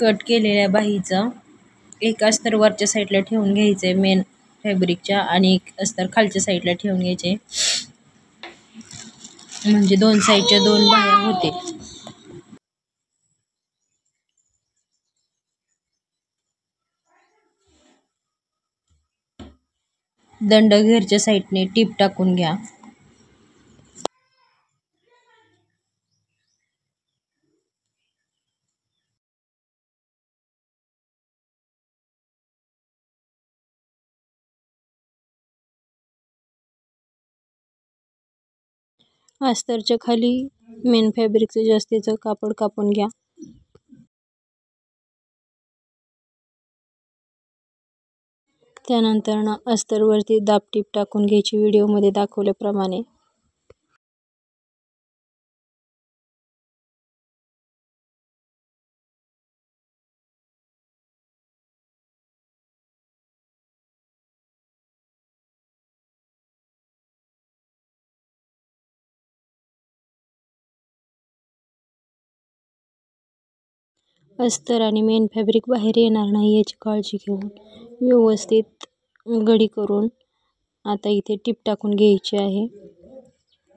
Cut केलेल्या बाहीचं एक अस्तर वरच्या साईडला ठेवून घ्यायचंय मेन फॅब्रिकच्या आणि एक अस्तर खालच्या साईडला ठेवून घ्यायचे, म्हणजे दोन साईडच्या दोन बाह्या होतील. दंड घेरच्या साईडने टीप टाकून घ्या. अस्तरच्या खाली मेन फॅब्रिकचं जास्तीचं कापड कापून घ्या. त्यानंतर अस्तरवरती दाब टीप टाकून घ्यायची व्हिडिओमध्ये दाखवल्याप्रमाणे. अस्तर आणि मेन फॅब्रिक बाहेर येणार नाही याची काळजी घेऊन व्यवस्थित घडी करून आता इथे टीप टाकून घ्यायची आहे.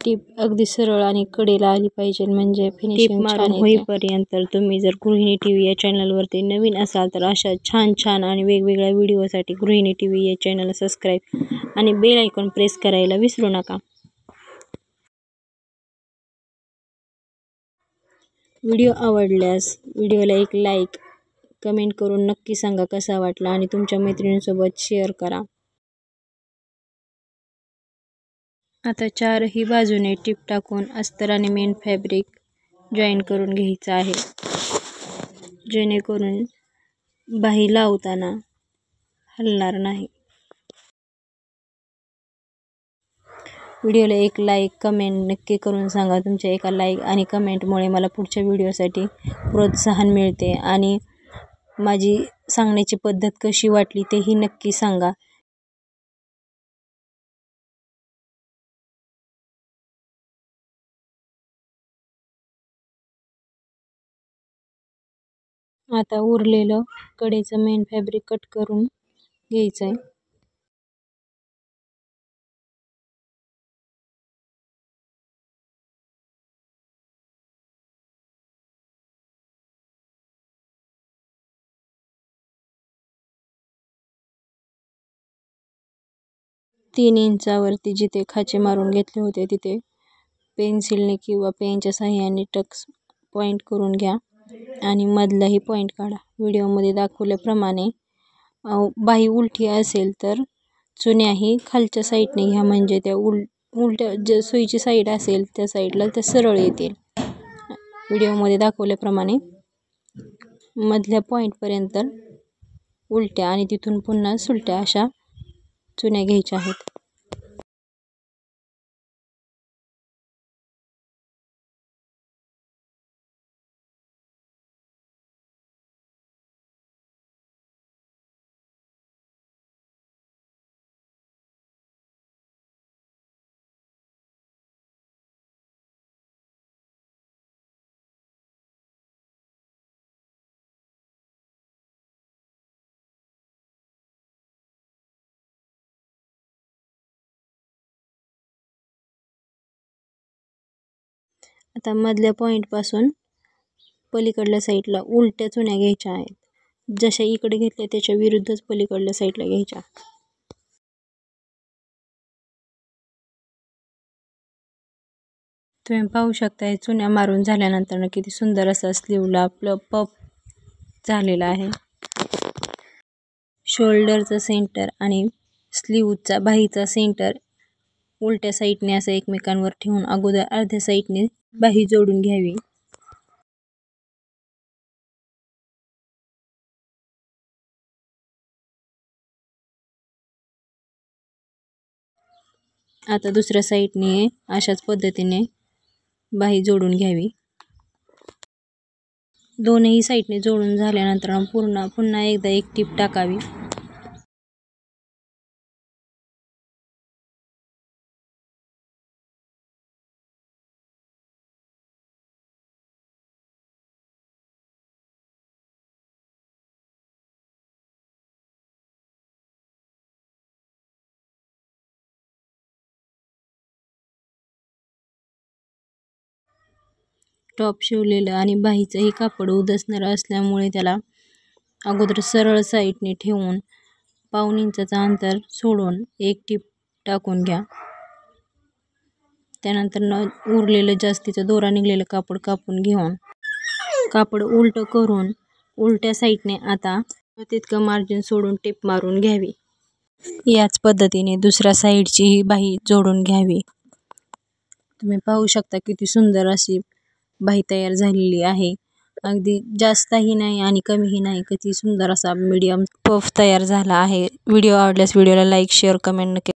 टीप अगदी सरळ आणि कडेला आली पाहिजे, म्हणजे फिनिशिंग छान होईपर्यंत. तुम्ही जर गृहिणी टीव्ही या चॅनलवरती नवीन असाल तर अशा छान छान आणि वेगवेगळ्या व्हिडिओसाठी गृहिणी टीव्ही या चॅनल सबस्क्राईब आणि बेल आयकॉन प्रेस करायला विसरू नका. व्हिडिओ आवडल्यास व्हिडिओला एक लाईक, कमेंट करून नक्की सांगा कसा वाटला आणि तुमच्या मैत्रिणींसोबत शेअर करा. आता चारही बाजूने टीप टाकून अस्तर आणि मेन फॅब्रिक जॉईन करून घ्यायचं आहे, जेणेकरून बाही लावताना हलणार नाही. व्हिडिओला एक लाईक, कमेंट नक्की करून सांगा. तुमच्या एका लाईक आणि कमेंटमुळे मला पुढच्या व्हिडिओसाठी प्रोत्साहन मिळते आणि माझी सांगण्याची पद्धत कशी वाटली तेही नक्की सांगा. आता उरलेलं कडेचं मेन फॅब्रिक कट करून घ्यायचं आहे. तीन इंचावरती जिथे खाचे मारून घेतले होते तिथे पेन्सिलने किंवा पेनच्या साहाय्याने टक्स पॉईंट करून घ्या आणि मधलाही पॉईंट काढा. व्हिडिओमध्ये दाखवल्याप्रमाणे बाही उलटी असेल तर चुन्याही खालच्या साईडने घ्या, म्हणजे त्या उलट्या जे सुईची साईड असेल त्या साईडला त्या सरळ येतील. व्हिडिओमध्ये दाखवल्याप्रमाणे मधल्या पॉईंटपर्यंत उलट्या आणि तिथून पुन्हा सुलट्या अशा चुन्या घ्यायच्या आहेत. आता मधल्या पॉईंटपासून पलीकडल्या साईडला उलट्या चुन्या घ्यायच्या आहेत. जशा इकडे घेतल्या त्याच्या विरुद्धच पलीकडल्या साईडला घ्यायच्या. तुम्ही पाहू शकता चुन्या मारून झाल्यानंतर किती सुंदर असा स्लीवला पफ झालेला आहे. शोल्डरचं सेंटर आणि स्लीवचा बाहीचा सेंटर उलट्या साईडने असं एकमेकांवर ठेवून अगोदर अर्ध्या साईडने बाही जोडून घ्यावी. आता दुसऱ्या साईडने अशाच पद्धतीने बाही जोडून घ्यावी. दोनही साईडने जोडून झाल्यानंतर पुन्हा एकदा एक टीप टाकावी. टॉप शिवलेलं आणि बाहीचंही कापड उदसणार असल्यामुळे त्याला अगोदर सरळ साईडने ठेवून 1/2 इंचाचं अंतर सोडून एक टीप टाकून घ्या. त्यानंतर उरलेलं जास्तीचं दोरा निघलेलं कापड कापून घेऊन कापड उलटं करून उलट्या साईडने आता तितकं मार्जिन सोडून टिप मारून घ्यावी. याच पद्धतीने दुसऱ्या साईडचीही बाही जोडून घ्यावी. तुम्ही पाहू शकता किती सुंदर अशी बाही तयार झालेली आहे. अगदी जास्तही नाही आणि कमीही नाही, किती सुंदर असा मीडियम पफ तयार झाला आहे. व्हिडिओ आवडल्यास व्हिडिओला लाईक, शेअर, कमेंट नक्की